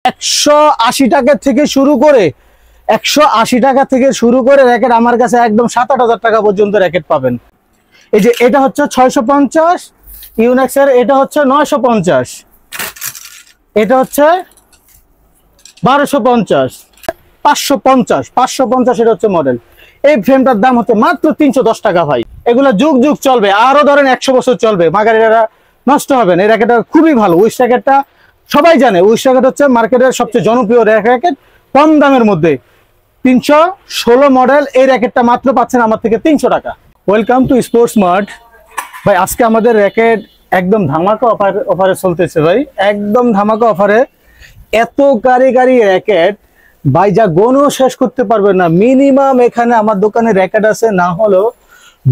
180 টাকা থেকে শুরু করে 180 টাকা থেকে শুরু করে র্যাকেট আমার কাছে একদম 7-8 হাজার টাকা পর্যন্ত র্যাকেট পাবেন। এই যে এটা হচ্ছে 650, ইউনেক্সের এটা হচ্ছে 950, এটা হচ্ছে 1250, 550 এটা হচ্ছে মডেল। এই ফ্রেমটার দাম হচ্ছে মাত্র 310 টাকা ভাই। এগুলো যুগ যুগ চলবে, আরো ধরেন 100 বছর চলবে, মাগারিরা নষ্ট হবে না। এই র্যাকেটটা খুবই ভালো। উইশ র্যাকেটটা সবাই জানে, উইশ র্যাকেট হচ্ছে মার্কেটের সবচেয়ে জনপ্রিয় র্যাকেট, কম দামের মধ্যে 316 মডেল। এই র্যাকেটটা মাত্র পাচ্ছেন আমার থেকে 300 টাকা। ওয়েলকাম টু স্পোর্টস মার্ট ভাই। আজকে আমাদের র্যাকেট একদম ধামাকা অফারে চলতেছে ভাই, একদম ধামাকা অফারে। এত কারিগরি র্যাকেট ভাই যা গণও শেষ করতে পারবেন না। মিনিমাম এখানে আমার দোকানে র্যাকেট আছে না হলো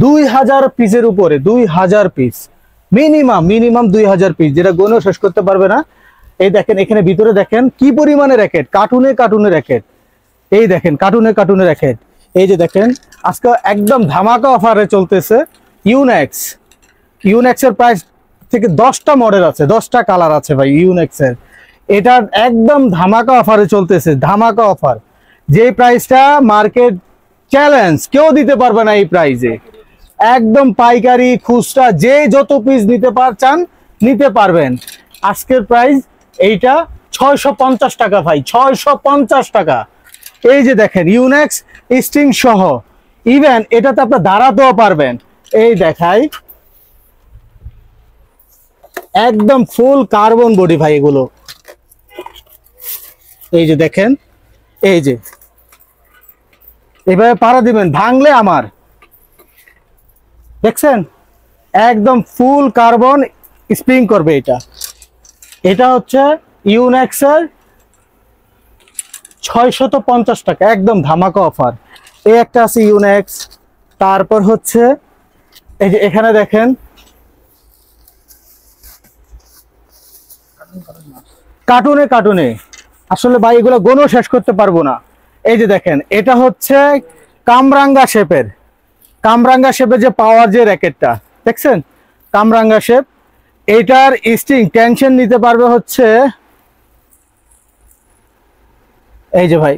2000 পিসের উপরে, 2000 পিস মিনিমাম 2000 পিস, যেটা গণও শেষ করতে পারবে না। এই দেখেন এখানে ভিতরে দেখেন কি পরিমাণে র্যাকেট, কার্টুনে র্যাকেট। এই দেখেন কার্টুনে র্যাকেট। এই যে দেখেন আজকে একদম ধামাকা অফারে চলতেছে ইউনেক্সের প্রাইস থেকে 10টা মডেল আছে, 10টা কালার আছে ভাই ইউনেক্সের। এটা একদম ধামাকা অফারে চলতেছে, ধামাকা অফার। যে প্রাইসটা মার্কেট চ্যালেঞ্জ, কেউ দিতে পারবে না এই প্রাইসে। একদম পাইকারি খুচরা যে যত পিস নিতে চান নিতে পারবেন। আজকের প্রাইস এইটা 650 টাকা ভাই, 650 টাকা। এই যে দেখেন ইউনেক্স স্ট্রিং সহ, ইভেন এটাতে আপনি দাঁড়াতেও পারবেন। এই দেখাই একদম ফুল কার্বন বডি ভাই এগুলো। এই যে দেখেন, এই যে এভাবে পাড়া দিবেন, ভাঙলে আমার, দেখছেন একদম ফুল কার্বন স্প্রিং করবে এটা। এটা হচ্ছে ইউনেক্সের 650 টাকা, একদম ধামাকা অফার। এই একটা আছে ইউনেক্স। তারপর হচ্ছে এই যে এখানে দেখেন কার্টুনে আসলে ভাই এগুলো গণও শেষ করতে পারবো না। এই যে দেখেন এটা হচ্ছে কামরাঙ্গা শেপের যে পাওয়ার যে র্যাকেটটা দেখছেন, কামরাঙ্গা শেপ। এটার স্ট্রিং টেনশন নিতে পারবে হচ্ছে, এই যে ভাই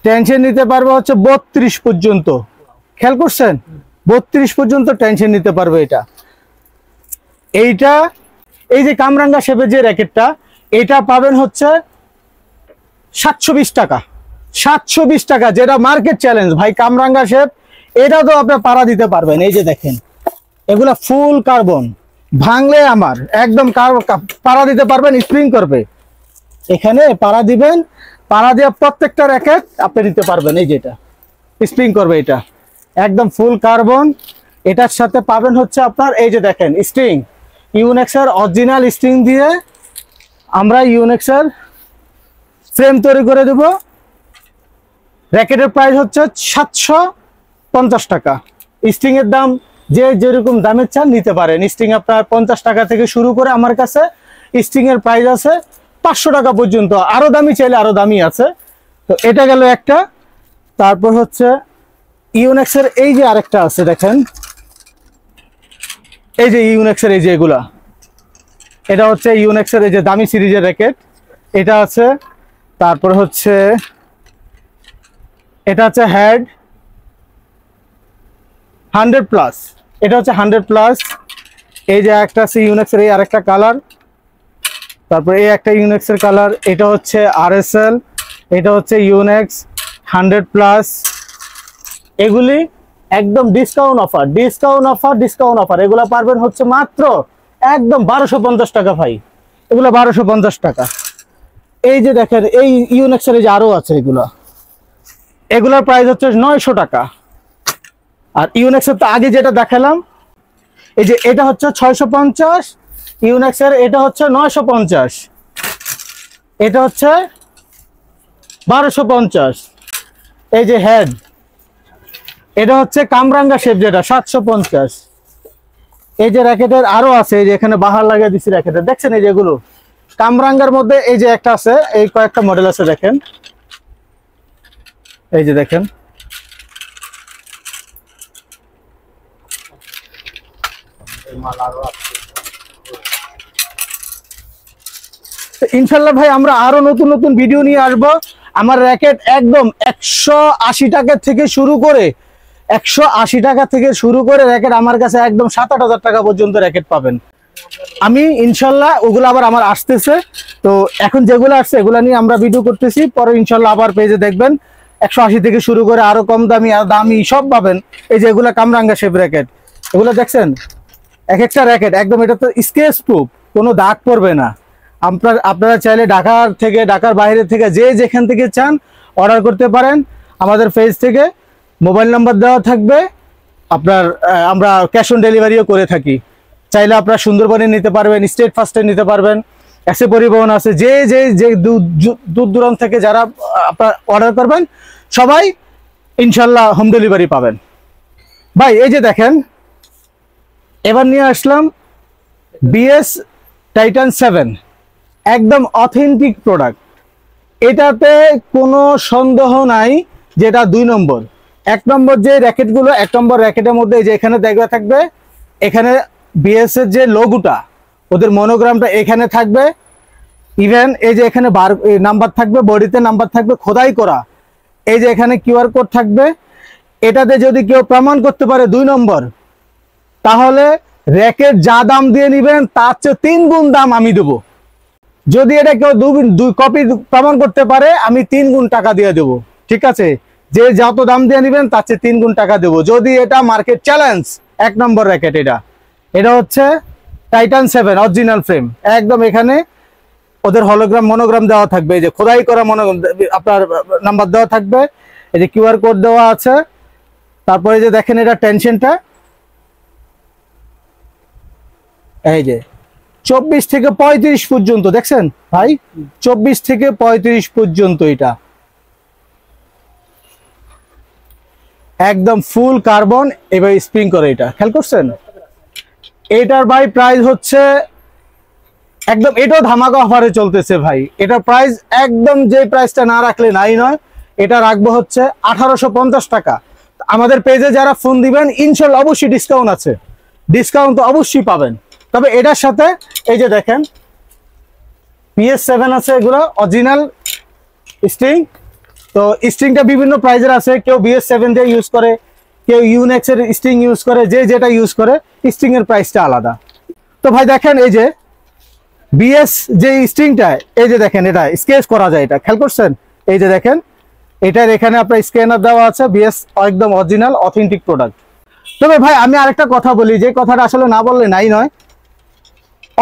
টেনশন নিতে পারবে হচ্ছে 32 পর্যন্ত। খেয়াল করছেন 32 পর্যন্ত টেনশন নিতে পারবে এটা। এইটা এই যে কামরাঙ্গা শেপের যে র্যাকেটটা, এটা পাবেন হচ্ছে 720 টাকা, 720 টাকা, যেটা মার্কেট চ্যালেঞ্জ ভাই। কামরাঙ্গা শেপ এটা তো আপনি পাড়া দিতে পারবেন। এই যে দেখেন এগুলা ফুল কার্বন, ভাঙলে আমার একদম পাড়া দিতে পারবেন, স্প্রিং করবে। এখানে পাড়া দিবেন, পাড়া দিয়ে প্রত্যেকটা র্যাকেট আপনি দিতে পারবেন। এই যে এটা স্প্রিং করবে, এটা একদম ফুল কার্বন। এটার সাথে পাবেন হচ্ছে আপনার এই যে দেখেন স্ট্রিং, ইউনেক্সের অরিজিনাল স্ট্রিং দিয়ে আমরা ইউনেক্সের ফ্রেম তৈরি করে দেব। র্যাকেটের প্রাইস হচ্ছে 750 টাকা। স্ট্রিং এর দাম যে যেরকম দামের চান নিতে পারেন। স্ট্রিং আপনার 50 টাকা থেকে শুরু করে আমার কাছে স্ট্রিং এর প্রাইস আছে 500 টাকা পর্যন্ত, আরো দামি চাইলে আরো দামি আছে। তো এটা গেল একটা। তারপর হচ্ছে ইউনেক্সের এই যে আরেকটা আছে দেখেন, এই যে ইউনেক্সের এই যে এগুলা, এটা হচ্ছে ইউনেক্সের এই যে দামি সিরিজের র্যাকেট, এটা আছে। তারপর হচ্ছে এটা হচ্ছে হেড 100+, এটা হচ্ছে 100+। এই যে একটা আছে ইউনেক্সের এই আরেকটা কালার। তারপর এই একটা ইউনেক্সের কালার, এটা হচ্ছে RSL, এটা হচ্ছে ইউনেক্স 100+। এগুলি একদম ডিসকাউন্ট অফার। এগুলা পারবেন হচ্ছে মাত্র একদম 1250 টাকা ভাই, এগুলো 1250 টাকা। এই যে দেখেন এই ইউনেক্সের এই যে আরো আছে এগুলোর প্রাইস হচ্ছে 900 টাকা। আর ইউনেক্সের তো আগে যেটা দেখালাম, এই যে এটা হচ্ছে 650, ইউনেক্সের এটা হচ্ছে 950, এটা হচ্ছে 1250। এই যে হেড, এটা হচ্ছে কামরাঙ্গা শেপ যেটা 750। এই যে র্যাকেটের আরো আছে, এই যে এখানে বাহার লাগিয়ে দিচ্ছি র্যাকেটের, দেখছেন এই যেগুলো কামরাঙ্গার মধ্যে এই যে একটা আছে, এই কয়েকটা মডেল আছে দেখেন। এই যে দেখেন ইনশাল্লাহ ভাই আমরা আরো নতুন নতুন ভিডিও নিয়ে আসবো। আমার র্যাকেট একদম 180 টাকা থেকে শুরু করে 180 টাকা থেকে শুরু করে র্যাকেট আমার কাছে একদম 7-8 হাজার টাকা পর্যন্ত র্যাকেট পাবেন। আমি ইনশাল্লাহ ওগুলো আবার আমার আসতেছে, তো এখন যেগুলো আসছে এগুলা নিয়ে আমরা ভিডিও করতেছি, পরে ইনশাল্লাহ আবার পেজে দেখবেন 180 থেকে শুরু করে আরো কম দামি আর দামি সব পাবেন। এই যে এগুলা কামরাঙ্গা শেপ র্যাকেট, এগুলো দেখছেন এক একটা র্যাকেট একদম, এটা তো স্কেচ প্রুফ, কোনো দাগ পড়বে না। আপনারা চাইলে ঢাকার বাইরে থেকে যে যেখান থেকে চান অর্ডার করতে পারেন। আমাদের পেজ থেকে মোবাইল নাম্বার দেওয়া থাকবে, আমরা ক্যাশ অন ডেলিভারিও করে থাকি। চাইলে আপনারা সুন্দরবনে নিতে পারবেন, স্টেট ফার্স্টে নিতে পারবেন, এসে পরিবহন আছে। যে দূর দূরান্ত থেকে যারা আপনারা অর্ডার করবেন সবাই ইনশাল্লাহ হোম ডেলিভারি পাবেন। ভাই এই যে দেখেন, এবার নিয়ে আসলাম বিএস টাইটান 7, একদম অথেন্টিক প্রোডাক্ট। এটাতে কোনো সন্দেহ নাই যেটা 2 নম্বর। 1 নম্বর যে র্যাকেটগুলো, 1 নম্বর র্যাকেটের মধ্যে যে এখানে দেখা থাকবে, এখানে বিএস এর যে লোগোটা, ওদের মনোগ্রামটা এখানে থাকবে। ইভেন এই যে এখানে নাম্বার থাকবে, বডিতে নাম্বার থাকবে খোদাই করা। এই যে এখানে কিউআর কোড থাকবে। এটাতে যদি কেউ প্রমাণ করতে পারে 2 নম্বর, তাহলে র্যাকেট যা দাম দিয়ে নিবেন তার চেয়ে 3 গুণ দাম আমি দেবো। যদি এটা কেউ 2 কপি প্রমাণ করতে পারে, আমি 3 গুণ টাকা দিয়ে দেবো। ঠিক আছে, যে যত দাম দিয়ে নিবেন তার চেয়ে 3 গুণ টাকা দেবো, যদি এটা মার্কেট চ্যালেঞ্জ। 1 নম্বর র্যাকেট এটা হচ্ছে টাইটান 7 অরিজিনাল ফ্রেম, একদম এখানে ওদের হলোগ্রাম মনোগ্রাম দেওয়া থাকবে, এই যে খোদাই করা মনোগ্রাম, আপনার নাম্বার দেওয়া থাকবে, এই যে কিউআর কোড দেওয়া আছে। তারপরে যে দেখেন এটা টেনশনটা, এই যে 24 থেকে 35 পর্যন্ত দেখছেন ভাই, 24 থেকে 35 পর্যন্ত এটা একদম ফুল কার্বন, এবার স্প্রিং করে। এটা খেয়াল করছেন? এটার ভাই প্রাইস হচ্ছে একদম, এটাও ধামাকা অফারে চলতেছে ভাই। এটা প্রাইস একদম, যে প্রাইসটা না রাখলে নাই নয়, এটা রাখবো হচ্ছে 1850 টাকা। আমাদের পেজে যারা ফোন দিবেন ইনশাল্লাহ অবশ্যই ডিসকাউন্ট আছে, ডিসকাউন্ট তো অবশ্যই পাবেন। তবে এটার সাথে এই যে দেখেন PS7 আছে, এগুলো অরিজিনাল স্ট্রিং। তো স্ট্রিংটা বিভিন্ন প্রাইজের আছে, কেউ BS7 দিয়ে ইউজ করে, কেউ ইউনেক্স এর স্ট্রিং ইউজ করে, যে যেটা ইউজ করে স্ট্রিং এর প্রাইসটা আলাদা। তো ভাই দেখেন এই যে বিএস যে স্ট্রিংটা, এই যে দেখেন এটা স্কেচ করা যায়, এটা খেয়াল করছেন? এই যে দেখেন এটার এখানে আপনার স্ক্যানার দেওয়া আছে, বিএস একদম অরিজিনাল অথেন্টিক প্রোডাক্ট। তবে ভাই আমি আরেকটা কথা বলি, যে কথাটা আসলে না বললে নাই নয়।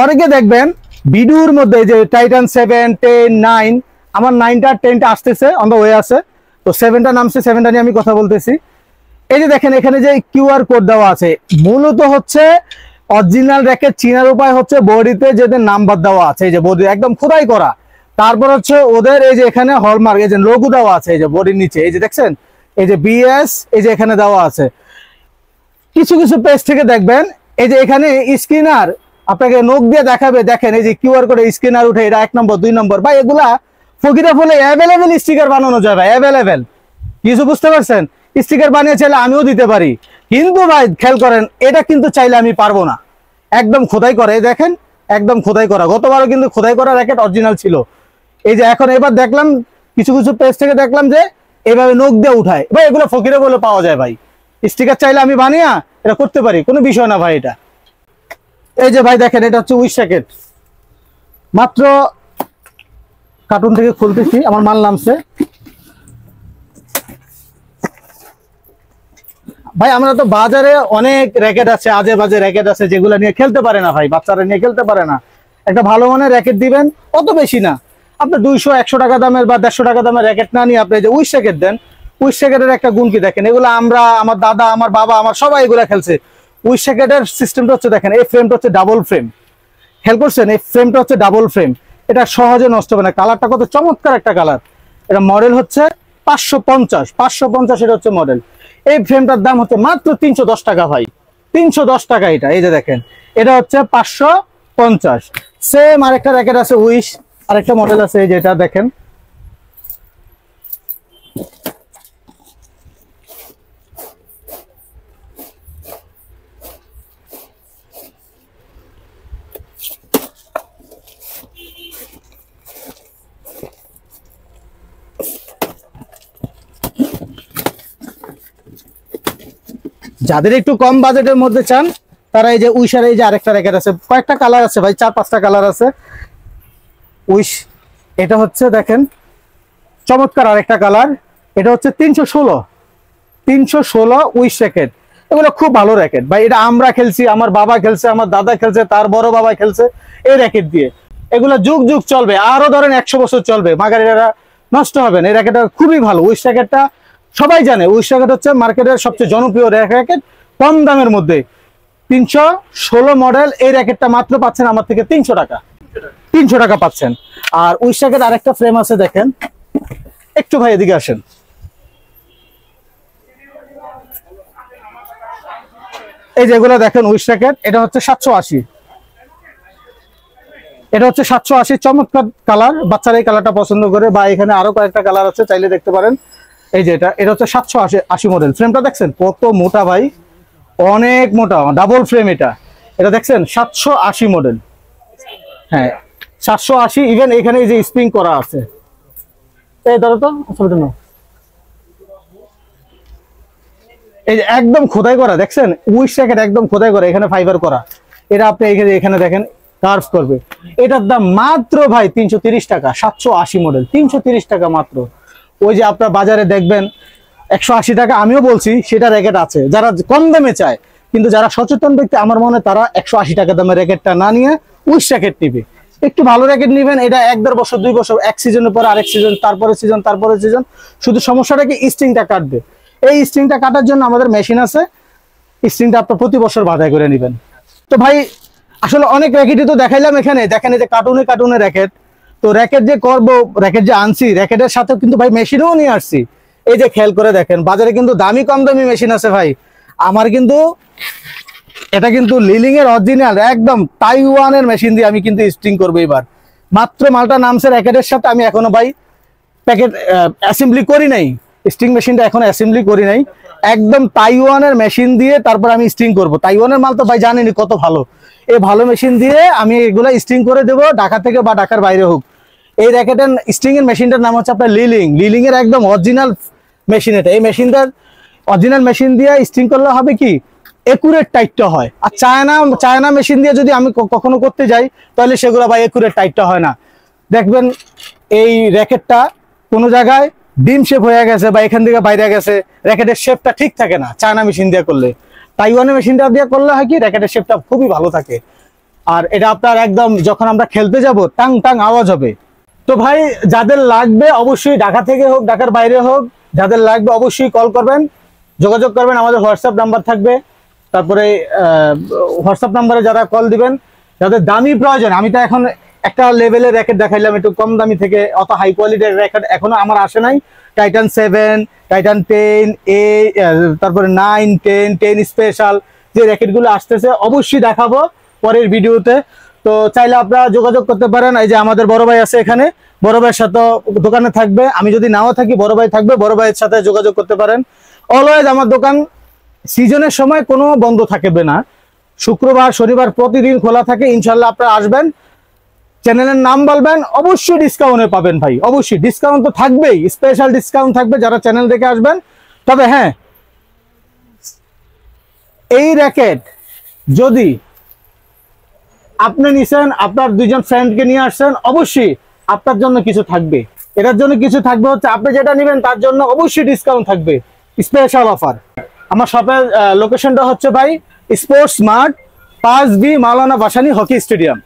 অনেকে দেখবেন ভিডিওর মধ্যে যে টাইটান 7, 10, 9, আমার 9টা 10টা আসতেছে, অন দ্য ওয়ে আছে, তো 7টা নামছে, 7টা নিয়ে আমি কথা বলতেছি। এই যে দেখেন এখানে যে কিউআর কোড দেওয়া আছে, মূলত হচ্ছে অরিজিনাল র্যাকেট চিনার উপায় হচ্ছে বডিতে যেদের নাম্বার দেওয়া আছে, এই যে বডি একদম খোদাই করা। তারপর হচ্ছে ওদের এই যে এখানে হলমার্ক, এই যে লোগো দেওয়া আছে, এই যে বডির নিচে, এই যে দেখছেন এই যে বিএস, এই যে এখানে দেওয়া আছে। কিছু কিছু পেজ থেকে দেখবেন এই যে এখানে স্ক্রিনার আপনাকে নখ দিয়ে দেখাবে, দেখেন এই যে কিউআর কোডে স্ক্রিনার উঠে, এটা 1 নম্বর 2 নম্বর। ভাই এগুলা ফকিরা বলে অ্যাভেলেবেল স্টিকার বানানো যায় ভাই, অ্যাভেলেবেল। কিছু বুঝতে পারছেন? স্টিকার বানিয়ে চাইলে আমিও দিতে পারি, কিন্তু ভাই খেয়াল করেন এটা কিন্তু চাইলে আমি পারবো না, একদম খোদাই করে। দেখেন একদম খোদাই করা, গতবারও কিন্তু খোদাই করা র্যাকেট অরিজিনাল ছিল। এই যে এখন এবার দেখলাম কিছু কিছু পেজ থেকে দেখলাম যে এইভাবে নখ দিয়ে উঠায়, ভাই এগুলো ফকিরে বলে পাওয়া যায় ভাই। স্টিকার চাইলে আমি বানিয়ে এটা করতে পারি, কোনো বিষয় না ভাই এটা। এই যে ভাই দেখেন এটা হচ্ছে উইশ র্যাকেট, মাত্র কার্টুন থেকে খুলতেছি, আমার মাল নামছে। ভাই আমরা তো বাজারে অনেক র্যাকেট আছে, আজে বাজে র্যাকেট আছে, যেগুলো নিয়ে খেলতে পারে না ভাই, বাচ্চারা নিয়ে খেলতে পারে না। একটা ভালো মানের র্যাকেট দিবেন, অত বেশি না, আপনার 200-100 টাকা দামের বা 150 টাকা দামের র্যাকেট না নিয়ে আপনি যে উইশ র্যাকেট দেন। উইশ র্যাকেটের একটা গুণ কি দেখেন, এগুলো আমরা, আমার দাদা, আমার বাবা, আমার সবাই এগুলো খেলছে। উইশ র্যাকেটের সিস্টেমটা হচ্ছে দেখেন, এই ফ্রেমটা হচ্ছে ডাবল ফ্রেম, খেয়াল করছেন? এই ফ্রেমটা হচ্ছে ডাবল ফ্রেম, এটা সহজে নষ্ট হবে না। কালারটা কত চমৎকার একটা কালার। এটা মডেল হচ্ছে 550, এটা হচ্ছে মডেল। এই ফ্রেমটার দাম হচ্ছে মাত্র 310 টাকা ভাই, 310 টাকা এটা। এই যে দেখেন এটা হচ্ছে 550। সেম আরেকটা র্যাকেট আছে উইশ, আরেকটা মডেল আছে, এই যেটা দেখেন যাদের একটু কম বাজেটের মধ্যে চান তারা এই যে উইশার এই যে আরেকটা র্যাকেট আছে, কয়েকটা কালার আছে ভাই, 4-5টা কালার আছে উইশ। এটা হচ্ছে দেখেন চমৎকার আরেকটা কালার, এটা হচ্ছে 316 উইশ র্যাকেট। এগুলো খুব ভালো র্যাকেট ভাই, এটা আমরা খেলছি, আমার বাবা খেলছে, আমার দাদা খেলছে, তার বড় বাবা খেলছে এই র্যাকেট দিয়ে। এগুলো যুগ যুগ চলবে, আরো ধরেন 100 বছর চলবে, মাগারিরা নষ্ট হবে না। এই র্যাকেটটা খুবই ভালো, উইশ র্যাকেটটা সবাই জানে। উইশ র্যাকেট হচ্ছে মার্কেটের সবচেয়ে জনপ্রিয় র্যাকেট, কম দামের মধ্যে 316 মডেল। এই র্যাকেটটা মাত্র পাচ্ছেন আমার থেকে 300 টাকা, 300 টাকা পাচ্ছেন। আর উইশ র্যাকেট আরেকটা ফ্রেম আছে দেখেন, একটু ভাই এদিকে আসেন। এই যেগুলো দেখেন উইশ র্যাকেট, এটা হচ্ছে 780, এটা হচ্ছে 780 চমৎকার কালার, বাচ্চারা এই কালারটা পছন্দ করে, বা এখানে আরো কয়েকটা কালার আছে চাইলে দেখতে পারেন। এই যে এটা হচ্ছে 780 মডেল। ফ্রেমটা দেখছেন কত মোটা ভাই, অনেক মোটা, ডাবল ফ্রেম। এটা দেখছেন 780 মডেল, হ্যাঁ 780। ইভেন এখানে এই যে স্প্রিং করা আছে, এই ধরো তো, এই যে একদম খোদাই করা, দেখছেন উইশ র্যাকেট একদম খোদাই করা, এখানে ফাইবার করা। এটা আপনি এখানে দেখেন কার্ভ করবে। এটার দাম মাত্র ভাই 330 টাকা, 780 মডেল 330 টাকা মাত্র। ওই যে আপনার বাজারে দেখবেন 180 টাকা, আমিও বলছি সেটা র্যাকেট আছে যারা কম দামে চায়, কিন্তু যারা সচেতন ব্যক্তি আমার মনে তারা 180 টাকা দামের র্যাকেটটা না নিয়ে উইশ র্যাকেট নিবে। একটু ভালো র্যাকেট নিবেন, এটা 1-1.5 বছর 2 বছর, এক সিজনের পরে আরেক সিজন, তারপরে সিজন। শুধু সমস্যাটা কি স্ট্রিংটা কাটবে। এই স্ট্রিংটা কাটার জন্য আমাদের মেশিন আছে, স্ট্রিংটা আপনার প্রতি বছর বাধাই করে নেবেন। তো ভাই আসলে অনেক র্যাকেটই তো দেখাইলাম এখানে, দেখেন এই যে কার্টুনে র্যাকেট। তো র্যাকেট যে করবো, র্যাকেট যে আনছি, র্যাকেটের সাথে কিন্তু ভাই মেশিনও নিয়ে আসছি। এই যে খেয়াল করে দেখেন, বাজারে কিন্তু দামি কম দামি মেশিন আছে ভাই, আমার কিন্তু এটা কিন্তু লিলিং এর অরিজিনাল একদম তাইওয়ানের মেশিন দিয়ে আমি কিন্তু স্ট্রিং করবো এবার। মাত্র মালটা নামছে র্যাকেটের সাথে, আমি এখনো ভাই প্যাকেট অ্যাসেম্বলি করি নাই, স্ট্রিং মেশিনটা এখনো অ্যাসেম্বলি করি নাই। একদম তাইওয়ানের মেশিন দিয়ে তারপর আমি স্ট্রিং করব। তাইওয়ানের মাল তো ভাই জানেনি কত ভালো, এই ভালো মেশিন দিয়ে আমি এগুলা স্ট্রিং করে দেবো, ঢাকা থেকে বা ঢাকার বাইরে হোক। এই র্যাকেটের স্ট্রিং এর মেশিনটার নাম হচ্ছে আপনার লিলিং এর একদম অরিজিনাল মেশিন। এটা এই মেশিনটার অরিজিনাল মেশিন দিয়ে স্ট্রিং করলে হবে কি একুরেট টাইটটা হয়। আর চায়না মেশিন দিয়ে যদি আমি কখনো করতে যাই তাহলে সেগুলো ভাই একুরেট টাইটটা হয় না। দেখবেন এই র্যাকেটটা কোনো জায়গায় ডিম শেপ হয়ে গেছে বা এখান থেকে বাইরে গেছে, র্যাকেটের শেপটা ঠিক থাকে না চায়না মেশিন দিয়ে করলে। তাইওয়ানের মেশিনটা দিয়ে করলে হয় কি র্যাকেটের শেপটা খুবই ভালো থাকে। আর এটা আপনার একদম যখন আমরা খেলতে যাব টাং টাং আওয়াজ হবে। তো ভাই যাদের লাগবে অবশ্যই ঢাকা থেকে হোক ঢাকার বাইরে হোক, যাদের লাগবে অবশ্যই কল করবেন, যোগাযোগ করবেন, আমাদের হোয়াটসঅ্যাপ নাম্বার থাকবে। তারপরে হোয়াটসঅ্যাপ নাম্বারে যারা কল দিবেন, যাদের দামি প্রয়োজন, আমি তো এখন একটা লেভেলের র্যাকেট দেখাইলাম একটু কম দামি থেকে, অত হাই কোয়ালিটির র্যাকেট এখনো আমার আসে নাই। টাইটান 7, টাইটান 10A, তারপরে 9, 10 স্পেশাল যে র্যাকেটগুলো আসতেছে অবশ্যই দেখাবো পরের ভিডিওতে। তো চাইলে আপনারা যোগাযোগ করতে পারেন। এই যে আমাদের বড় ভাই আছে এখানে, বড় ভাইয়ের সাথে দোকানে থাকবে, আমি যদি নাও থাকি বড় ভাই থাকবে, বড় ভাইয়ের সাথে যোগাযোগ করতে পারেন। অলওয়েজ আমার দোকান সিজনের সময় কোনো বন্ধ থাকবে না, শুক্রবার শনিবার প্রতিদিন খোলা থাকে। ইনশাল্লাহ আপনারা আসবেন, চ্যানেলের নাম বলবেন, অবশ্যই ডিসকাউন্টে পাবেন ভাই, অবশ্যই ডিসকাউন্ট তো থাকবেই, স্পেশাল ডিসকাউন্ট থাকবে যারা চ্যানেল দেখে আসবেন। তবে হ্যাঁ, এই র্যাকেট যদি আপনি নিছেন, আপনার 2জন ফ্রেন্ডকে নিয়ে আসছেন, অবশ্যই আপনার জন্য কিছু থাকবে। এটার জন্য কিছু থাকবে হচ্ছে আপনি যেটা নেবেন তার জন্য অবশ্যই ডিসকাউন্ট থাকবে, স্পেশাল অফার। আমার শপের লোকেশনটা হচ্ছে ভাই স্পোর্টস মার্ট 5B মাওলানা ভাসানী হকি স্টেডিয়াম।